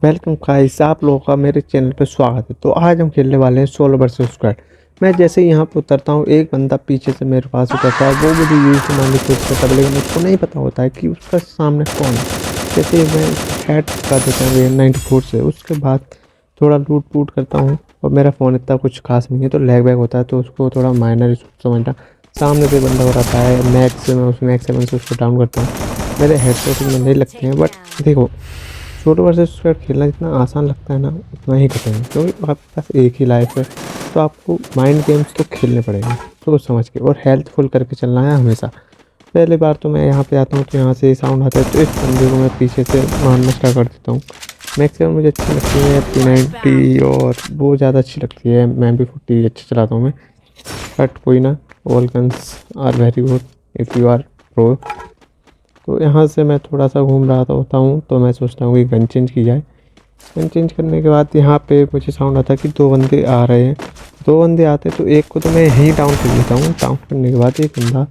Welcome guys, आप लोगों का मेरे चैनल पे स्वागत है। तो आज हम खेलने वाले हैं सोलो वर्सेस स्क्वाड। मैं जैसे ही यहाँ पे उतरता हूँ, एक बंदा पीछे से मेरे पास उतरता है। वो मुझे यूज मारने की कोशिश करता है, लेकिन उसको नहीं पता होता है कि उसका सामने कौन है। जैसे ही मैं हेड कर देता हूँ 94 से, उसके बाद थोड़ा लूट पूट करता हूँ। और मेरा फ़ोन इतना कुछ खास नहीं है, तो लैग बैग होता है, तो उसको थोड़ा माइनर समझना। सामने से बंदा हो रहता है, मैक्स से मैं उस मैक्स 7 से उसको डाउन करता हूँ। मेरे हेडशॉट में नहीं लगते हैं, बट देखो, सोलो वर्सेस स्क्वाड खेलना जितना आसान लगता है ना, उतना ही कठिन है, क्योंकि आपके पास एक ही लाइफ है। तो आपको माइंड गेम्स तो खेलने पड़ेंगे सोच समझ के, और हेल्थ फुल करके चलना है हमेशा। पहली बार तो मैं यहाँ पे आता हूँ, तो यहाँ से साउंड आता है, तो इस बंदे को मैं पीछे से मारना स्टार्ट कर देता हूँ। मैक्सिमम मुझे अच्छी लगती है P90, और वो ज़्यादा अच्छी लगती है। मैं भी 40 अच्छी चलाता हूँ मैं, बट कोई ना, all guns are very good if you are pro. तो यहाँ से मैं थोड़ा सा घूम रहा होता हूँ, तो मैं सोचता हूँ कि गन चेंज की जाए। गन चेंज करने के बाद यहाँ पे मुझे साउंड आता है कि दो बंदे आ रहे हैं। दो बंदे आते हैं, तो एक को तो मैं यहीं डाउन कर लेता हूँ। डाउन करने के बाद एक बंदा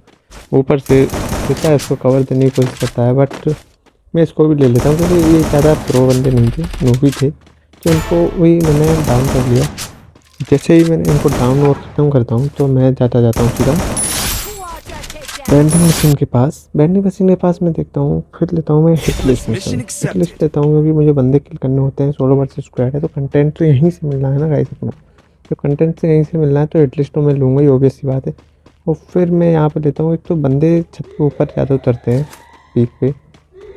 ऊपर से देता है, इसको कवर देने की कोशिश करता है, बट मैं इसको भी ले लेता हूँ, क्योंकि ये ज़्यादा प्रो बंदे नहीं थे, नूबी थे। तो इनको वही मैंने डाउन कर लिया। जैसे ही मैंने इनको डाउन और ख़त्म करता हूँ, तो मैं जाता हूँ सीधा वेंडिंग मशीन के पास। वेंडिंग मशीन के पास मैं देखता हूँ, फिर लेता हूँ मैं hit list mission. Hit list लेता हूँ क्योंकि मुझे बंदे किल करने होते हैं। सोलो वर्सेस स्क्वाड है, तो कंटेंट तो यहीं से मिलना है ना गाइस अपना। तो कंटेंट से यहीं से मिलना है, तो हिट लिस्ट तो मैं लूँगा ही, ऑब्वियस सी बात है। और फिर मैं यहाँ पे लेता हूँ, एक तो बंदे छत के ऊपर ज़्यादा उतरते हैं पीक पे,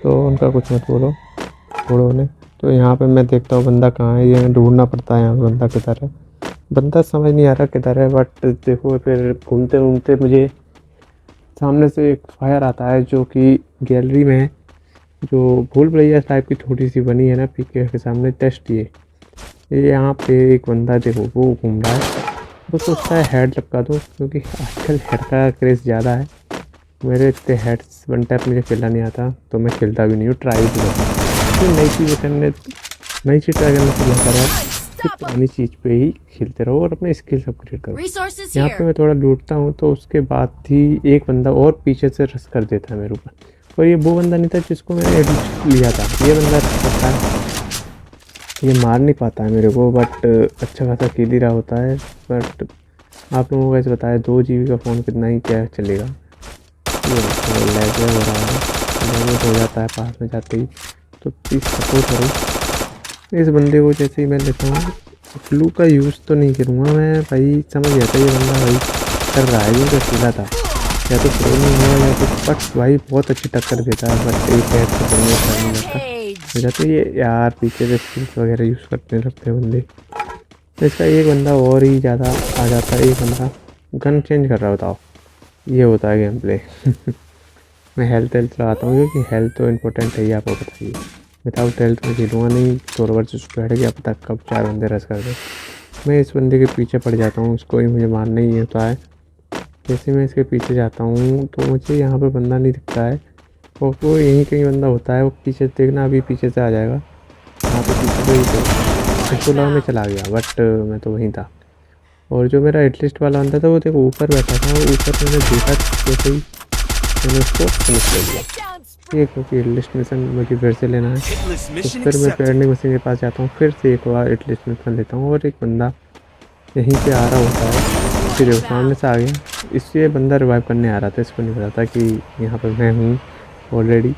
तो उनका कुछ मत बोलो, छोड़ो उन्हें। तो यहाँ पे मैं देखता हूँ बंदा कहाँ है, ये ढूंढना पड़ता है यहाँ पे बंदा किधर है। बंदा समझ नहीं आ रहा किधर है, बट देखो फिर घूमते घूमते मुझे सामने से एक फायर आता है, जो कि गैलरी में है, जो भूल भुलैया टाइप की छोटी सी बनी है ना पीके के सामने। टेस्ट ये यहाँ पे एक बंदा देखो वो घूम रहा है, वो सोचता है हेड लपका दो, क्योंकि आजकल हेड का क्रेज़ ज़्यादा है। मेरे इतने हेड्स वन टैप मुझे खेलना नहीं आता, तो मैं खेलता भी नहीं हूँ, ट्राई भी करता हूँ। तो नई चीज़ ट्राई करने से बेहतर है कि पुरानी चीज़ पे ही खेलते रहो और अपने स्किल्स अपग्रेड करो। यहाँ पे मैं थोड़ा लूटता हूँ, तो उसके बाद ही एक बंदा और पीछे से रश कर देता है मेरे ऊपर। और ये वो बंदा नहीं था जिसको मैंने एडिट लिया था, ये बंदा रश करता है। ये मार नहीं पाता है मेरे को, बट अच्छा खासा खेल ही रहा होता है। बट आप लोगों को ऐसे बताया 2 GB का फ़ोन कितना ही क्या चलेगा। ये लैग हो रहा है, लैग हो जाता है पास में जाते ही, तो प्लीज़ सपोर्ट करो इस बंदे को। जैसे ही मैं लेता हूँ, फ्लू का यूज़ तो नहीं करूँगा मैं भाई, समझ गया था ये बंदा भाई कर रहा है, ये तो अकेला था, या तो प्रो नहीं हुआ या तो, बट भाई बहुत अच्छी टक्कर देता है। बट एक हेड से करने का नहीं लगता मुझे, तो ये यार पीछे से स्किल्स वगैरह यूज़ करने लगते हैं बंदे। तो इसका एक बंदा और ही ज़्यादा आ जाता है, एक बंदा गन चेंज कर रहा बताओ, ये होता है गेम प्ले। मैं हेल्थ लगाता हूँ, क्योंकि हेल्थ तो इम्पोर्टेंट है ही, आपको बताइए। विदाउट हेल्थ में खेलूँगा नहीं, सोलो वर्सेस स्क्वाड है, क्या पता कब 4 बंदे रश कर दे। मैं इस बंदे के पीछे पड़ जाता हूँ, उसको ही मुझे मारना ही होता है। जैसे मैं इसके पीछे जाता हूँ, तो मुझे यहाँ पे बंदा नहीं दिखता है, और वो यहीं कहीं बंदा होता है। वो पीछे देखना, अभी पीछे से आ जाएगा, यहाँ पे पीछे से ही उसको लगा मैं चला गया, बट मैं तो वहीं था। और जो मेरा एटलिस्ट वाला बंदा था, वो देखो ऊपर बैठा था, और ऊपर मैंने देखा जैसे ही मैंने उसको फिनिश कर दिया। ये क्योंकि एटलिस्ट मिशन मुझे फिर से लेना है, तो फिर मैं पेडने मशीन के पास जाता हूँ, फिर से एक बार एटलिस्ट मिशन लेता हूँ। और एक बंदा यहीं पे आ रहा होता है, फिर वो सामने से आ गया, इसलिए बंदा रिवाइव करने आ रहा था, इसको नहीं पता था कि यहाँ पर मैं हूँ ऑलरेडी।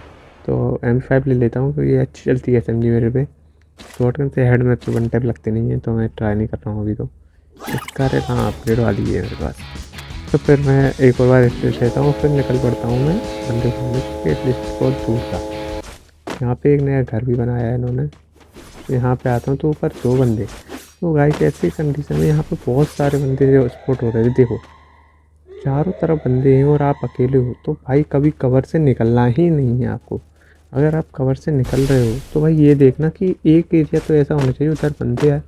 तो M5 ले लेता हूँ, क्योंकि ये अच्छी चलती है SMG मेरे पे। शॉटगन से हेड में तो वन टैप लगते नहीं है, तो मैं ट्राई नहीं कर रहा हूँ अभी। तो इसका रेट हाँ अपग्रेड वाली है मेरे पास। तो फिर मैं एक और बार एटलिस्ट लेता हूँ, फिर निकल पड़ता हूँ मैं बंदे घूमने, क्योंकि एटलिस्ट बहुत दूर था। यहाँ पे एक नया घर भी बनाया है इन्होंने। यहाँ पे आता हूँ, तो ऊपर 2 बंदे, तो गाइस ऐसी कंडीशन में यहाँ पे बहुत सारे बंदे जो स्पॉट हो रहे थे, देखो चारों तरफ बंदे हैं और आप अकेले हो, तो भाई कभी कवर से निकलना ही नहीं है आपको। अगर आप कवर से निकल रहे हो, तो भाई ये देखना कि एक एरिया तो ऐसा होना चाहिए उधर बंदे आए,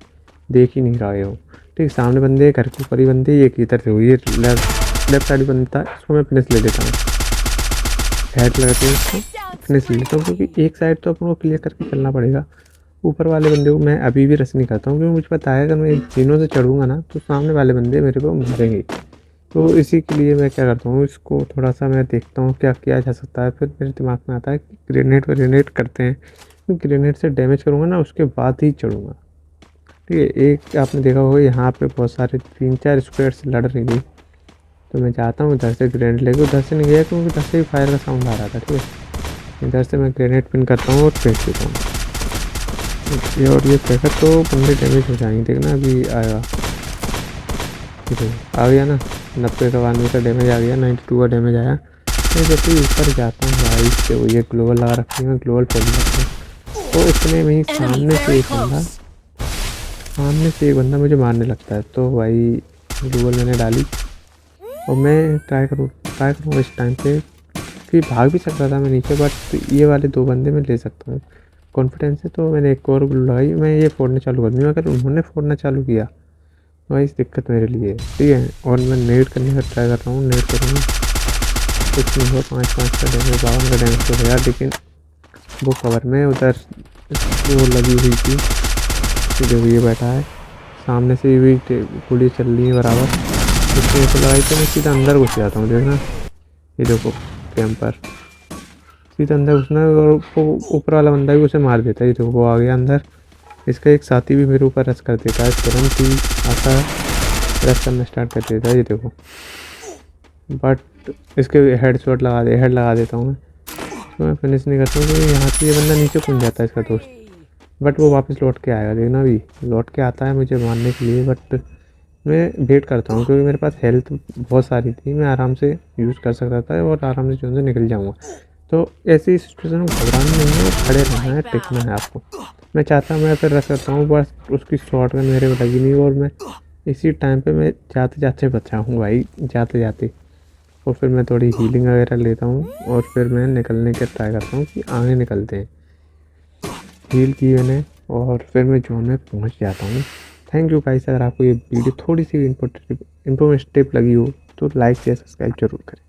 देख ही नहीं रहे हो। ठीक, सामने बंदे, घर के ऊपर ही बंदे, एक इधर से हो, ये लेफ्ट साइड बनता है, इसको मैं फिनिश ले लेता हूँ, हेड लगाते हैं इसको, फिनिश ले लेता हूँ, क्योंकि एक साइड तो अपन को क्लियर करके चलना पड़ेगा। ऊपर वाले बंदे को मैं अभी भी रश नहीं करता हूँ, क्योंकि मुझे पता है अगर मैं तीनों से चढ़ूँगा ना, तो सामने वाले बंदे मेरे को मारेंगे। तो इसी के लिए मैं क्या करता हूँ, इसको थोड़ा सा मैं देखता हूँ क्या किया जा सकता है। फिर मेरे दिमाग में आता है कि ग्रेनेड करते हैं, उसमें ग्रेनेड से डैमेज करूँगा ना उसके बाद ही चढ़ूँगा। ठीक है, एक आपने देखा होगा यहाँ पे बहुत सारे 3-4 स्क्वाड से लड़ रही थी, तो मैं चाहता हूँ उधर से ग्रेनेड लेके, उधर से नहीं गया क्योंकि उधर से भी फायर का साउंड आ रहा था। ठीक है, इधर से मैं ग्रेनेड पिन करता हूँ और फेंक देता हूँ ये, और ये फेंका तो बंदे डैमेज हो जाएंगे। देखना अभी आएगा, ठीक है आ गया ना, 90 का 92 का डैमेज आ गया, 92 का डैमेज आया। मैं जब भी ऊपर जाता हूँ भाई से वो ये ग्लोबल लगा रखी है, ग्लोबल पॉइंट रखी है, तो इतने में ही सामने से एक बंदा मुझे मारने लगता है। तो भाई ग्लोबल मैंने डाली और मैं ट्राई करूँगा इस टाइम पे कि भाग भी सकता था मैं नीचे, बट ये वाले 2 बंदे मैं ले सकता हूँ कॉन्फिडेंस से। तो मैंने एक और ग्लू लगाई, मैं ये फोड़ने चालू कर दूँ। अगर उन्होंने फोड़ना चालू किया भाई इस दिक्कत मेरे लिए है। ठीक है, और मैं नेट करने का ट्राई कर रहा हूँ, नेट करूँगा कुछ नहीं हुआ, 5 का डैमेज 52 का डैमेज तो गया, लेकिन वो कवर में उधर वो लगी हुई थी। जो ये बैठा है सामने से भी गोली चल रही है बराबर, इसमें तो लगाई तो मैं सीधा अंदर घुस जाता हूँ। देखना ये देखो कैंपर सीधा अंदर घुसना और वो ऊपर वाला बंदा भी उसे मार देता है। ये देखो वो आ गया अंदर, इसका एक साथी भी मेरे ऊपर रश कर देता है, तुरंत ही आता है रश करना स्टार्ट कर देता है। ये देखो बट इसके हेड लगा देता हूँ मैं, तो मैं फिनिश नहीं करता हूँ क्योंकि यहाँ से ये बंदा नीचे कूद जाता है इसका दोस्त, बट वो वापस लौट के आएगा। देखना भी लौट के आता है मुझे मारने के लिए, बट मैं वेट करता हूँ क्योंकि मेरे पास हेल्थ बहुत सारी थी, मैं आराम से यूज़ कर सकता था और आराम से जो है निकल जाऊँगा। तो ऐसी सिचुएशन में घबराना नहीं है, खड़े रहना है, टिकना है आपको। मैं चाहता मैं फिर रख करता हूँ, बस उसकी शॉट गन मेरे को लगी नहीं और मैं इसी टाइम पे मैं जाते जाते बचा हूँ भाई, जाते जाते। और फिर मैं थोड़ी हीलिंग वगैरह लेता हूँ और फिर मैं निकलने के ट्राई करता हूँ कि आगे निकलते हैं। हील की मैंने और फिर मैं जोन में पहुँच जाता हूँ। थैंक यू गाइस, अगर आपको ये वीडियो थोड़ी सी इन्फॉर्मेटिव टिप लगी हो तो लाइक शेयर सब्सक्राइब जरूर करें।